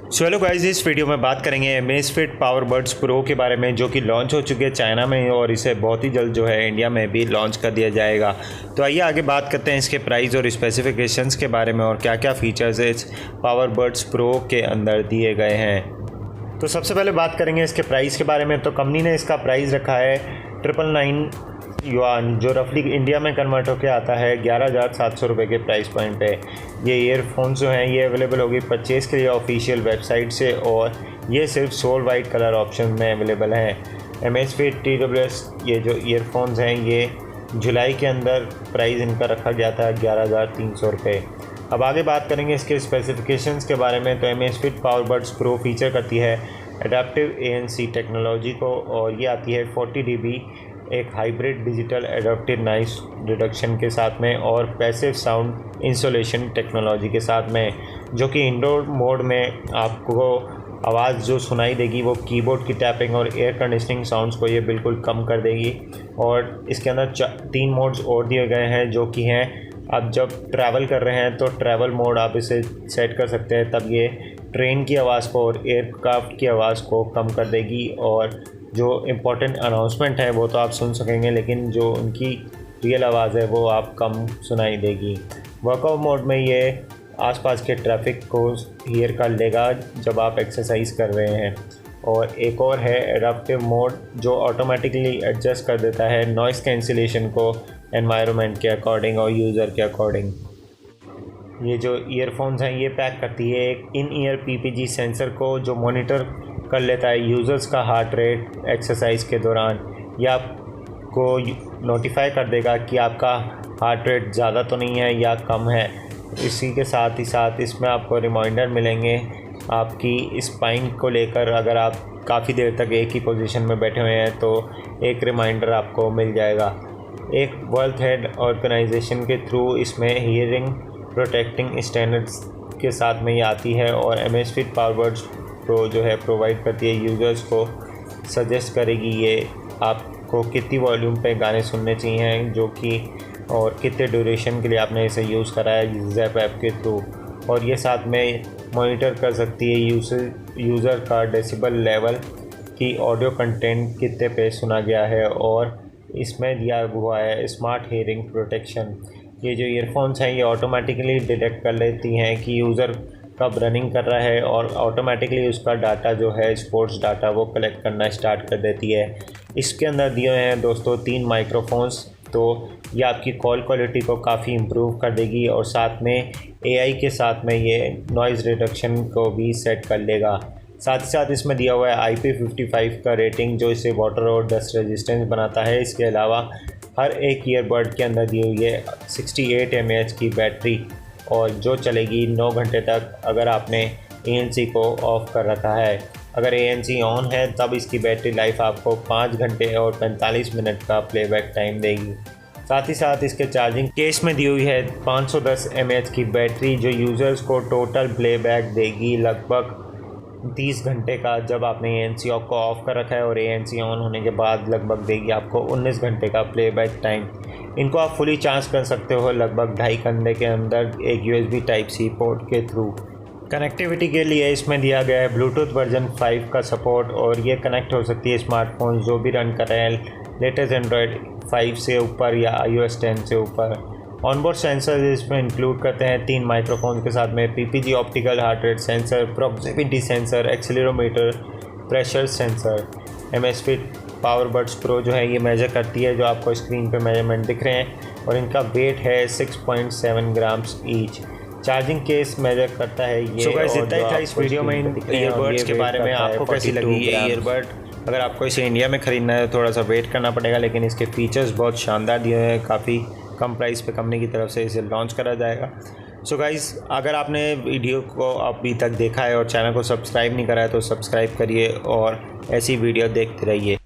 So hello guys, इस video में बात करेंगे अमेज़फिट पावरबड्स प्रो के बारे में, जो कि लॉन्च हो चुके हैं चाइना में और इसे बहुत ही जल्द जो है इंडिया में भी लॉन्च कर दिया जाएगा। तो आइए आगे बात करते हैं इसके प्राइस और स्पेसिफिकेशंस के बारे में और क्या क्या फीचर्स इस पावरबड्स प्रो के अंदर दिए गए हैं। तो सबसे पहले बात करेंगे इसके प्राइस के बारे में। तो कंपनी ने इसका प्राइस रखा है 999 युआन, जो रफली इंडिया में कन्वर्ट होकर आता है 11,700 रुपये के प्राइस पॉइंट पे। ये ईयरफोन्स जो हैं ये अवेलेबल होगी परचेज़ के लिए ऑफिशियल वेबसाइट से, और ये सिर्फ सोल वाइट कलर ऑप्शन में अवेलेबल हैं। अमेज़फिट TWS ये जो ईयरफोन्स हैं ये जुलाई के अंदर प्राइस इनका रखा गया था 11,300 रुपये। अब आगे बात करेंगे इसके स्पेसिफिकेशंस के बारे में। तो अमेज़फिट पावरबड्स प्रो फीचर करती है एडाप्टिव ANC टेक्नोलॉजी को, और ये आती है 40 dB एक hybrid digital adaptive noise reduction के साथ में और पैसिव साउंड इंसुलेशन टेक्नोलॉजी के साथ में, जो कि इंडोर मोड में आपको आवाज़ जो सुनाई देगी वो कीबोर्ड की टैपिंग और एयर कंडीशनिंग साउंड्स को ये बिल्कुल कम कर देगी। और इसके अंदर 3 मोड्स और दिए गए हैं, जो कि हैं आप जब ट्रैवल कर रहे हैं तो ट्रैवल मोड आप इसे सेट कर सकते हैं, तब ये ट्रेन की आवाज़ को और एयरक्राफ्ट की आवाज़ को कम कर देगी, और जो इम्पोर्टेंट अनाउंसमेंट है वो तो आप सुन सकेंगे, लेकिन जो उनकी रियल आवाज़ है वो आप कम सुनाई देगी। वर्कआउट मोड में ये आसपास के ट्रैफिक को हियर कर लेगा जब आप एक्सरसाइज कर रहे हैं। और एक और है एडाप्टिव मोड, जो ऑटोमेटिकली एडजस्ट कर देता है नॉइस कैंसिलेशन को एनवायरनमेंट के अकॉर्डिंग और यूज़र के अकॉर्डिंग। ये जो ईयरफोन्स हैं ये पैक करती है एक इन ईयर PPG सेंसर को, जो मॉनिटर कर लेता है यूज़र्स का हार्ट रेट एक्सरसाइज के दौरान। यह आपको नोटिफाई कर देगा कि आपका हार्ट रेट ज़्यादा तो नहीं है या कम है। इसी के साथ ही साथ इसमें आपको रिमाइंडर मिलेंगे आपकी स्पाइन को लेकर। अगर आप काफ़ी देर तक एक ही पोजीशन में बैठे हुए हैं तो एक रिमाइंडर आपको मिल जाएगा। एक वर्ल्ड हेल्थ ऑर्गेनाइजेशन के थ्रू इसमें हियरिंग प्रोटेक्टिंग स्टैंडर्ड्स के साथ में ये आती है, और अमेज़फिट पावरबड्स प्रो जो है प्रोवाइड करती है यूज़र्स को, सजेस्ट करेगी ये आपको कितनी वॉल्यूम पे गाने सुनने चाहिए, जो कि और कितने ड्यूरेशन के लिए आपने इसे यूज़ करा है ज़ैप ऐप के थ्रू। और ये साथ में मॉनिटर कर सकती है यूज़र का डेसिबल लेवल की ऑडियो कंटेंट कितने पे सुना गया है, और इसमें दिया हुआ है स्मार्ट हियरिंग प्रोटेक्शन। ये जो ईयरफोन्स हैं ये ऑटोमेटिकली डिटेक्ट कर लेती हैं कि यूज़र कब रनिंग कर रहा है, और ऑटोमेटिकली उसका डाटा जो है स्पोर्ट्स डाटा वो कलेक्ट करना स्टार्ट कर देती है। इसके अंदर दिए हैं दोस्तों 3 माइक्रोफोन्स, तो ये आपकी कॉल क्वालिटी को काफ़ी इम्प्रूव कर देगी, और साथ में AI के साथ में ये नॉइज़ रिडक्शन को भी सेट कर लेगा। साथ ही साथ इसमें दिया हुआ है IP55 का रेटिंग, जो इसे वाटर और डस्ट रेजिस्टेंस बनाता है। इसके अलावा हर एक ईयरबड के अंदर दी हुई है 68 mAh की बैटरी, और जो चलेगी 9 घंटे तक अगर आपने ANC को ऑफ़ कर रखा है। अगर ANC ऑन है तब इसकी बैटरी लाइफ आपको 5 घंटे और 45 मिनट का प्लेबैक टाइम देगी। साथ ही साथ इसके चार्जिंग केस में दी हुई है 510 mAh की बैटरी, जो यूज़र्स को टोटल प्लेबैक देगी लगभग 30 घंटे का जब आपने ANC को ऑफ़ कर रखा है, और ANC ऑन होने के बाद लगभग देगी आपको 19 घंटे का प्लेबैक टाइम। इनको आप फुली चार्ज कर सकते हो लगभग 2.5 घंटे के अंदर एक USB Type-C पोर्ट के थ्रू। कनेक्टिविटी के लिए इसमें दिया गया है ब्लूटूथ वर्जन 5 का सपोर्ट, और ये कनेक्ट हो सकती है स्मार्टफोन जो भी रन कर रहे हैं लेटेस्ट Android 5 से ऊपर या iOS 10 से ऊपर। ऑनबोर्ड सेंसर इसमें इंक्लूड करते हैं 3 माइक्रोफोन के साथ में PPG optical heart rate sensor, proximity sensor, accelerometer, pressure sensor. Amazfit PowerBuds pro जो है ये मेजर करती है, जो आपको स्क्रीन पे मेजरमेंट दिख रहे हैं, और इनका वेट है 6.7 grams each. Charging case measure करता है ये। सो गाइस, इतना ही था इस वीडियो में इन ईयरबड्स के बारे में। आपको कैसी लगी ये ईयरबड? अगर आपको इसे इंडिया में ख़रीदना है तो थोड़ा सा वेट करना पड़ेगा, लेकिन इसके फीचर्स बहुत शानदार दिए हैं। काफ़ी कम प्राइस पे कंपनी की तरफ से इसे लॉन्च करा जाएगा। सो गाइस, अगर आपने वीडियो को अभी तक देखा है और चैनल को सब्सक्राइब नहीं करा है तो सब्सक्राइब करिए और ऐसी वीडियो देखते रहिए।